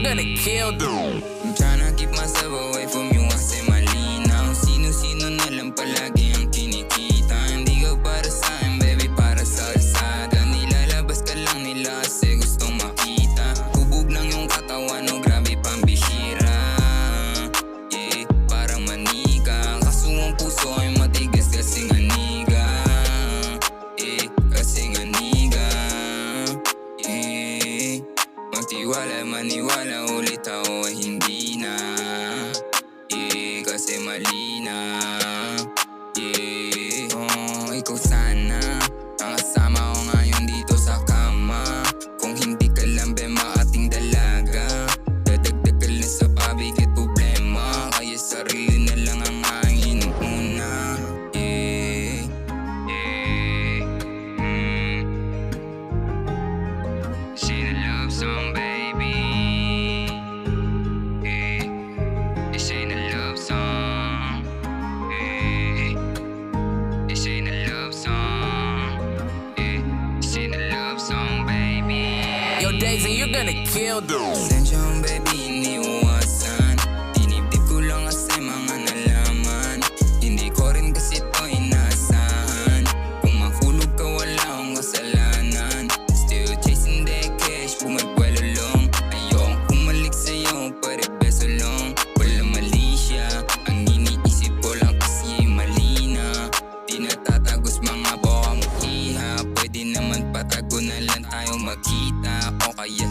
you're gonna kill them. I'm tryna keep myself away from you kasi malinaw. Sino-sino na lang palagi ang kinikita. Hindi ka para sa'kin baby, para sa alsada. Nilalabas ka lang nila kasi gustong makita. Hubog lang yung katawan, no grabe pambihira. Yeah, parang manika. Kaso ang puso ay matigas kasi nga niga. Yeah, kasi nga niga. Yeah, magtiwala, maniwala ulit ako ay hindi na. Yeah, kasi mali na. Yeah, oh, ikaw sana ang kasama ko ngayon dito sa kama. Kung hindi ka lang be maating dalaga, dadagdag ka lang sa pabigat problema. Kaya sarili na lang ang aking inuuna. Yeah, yeah, Sing a love song baby. Yeah, this ain't a love song. Yeah, this ain't a love song. Yeah, this ain't a love song baby. Yo, Daisy, you're gonna kill them. Pasensya kung baby, iniwasan. Dinibdib ko lang kasi mga nalaman. Hindi ko rin kasi ito inaasahan. Kung mahulog ka, wala akong kasalanan. Still chasing the cash, bumagwalo lang. Ayokong kumalik sa'yo, pare beso lang. Wala mali siya, ang iniisip ko lang kasi mali na. Di natatagos mga boka mo iha. Pwede naman patago na lang tayo magkita. O kaya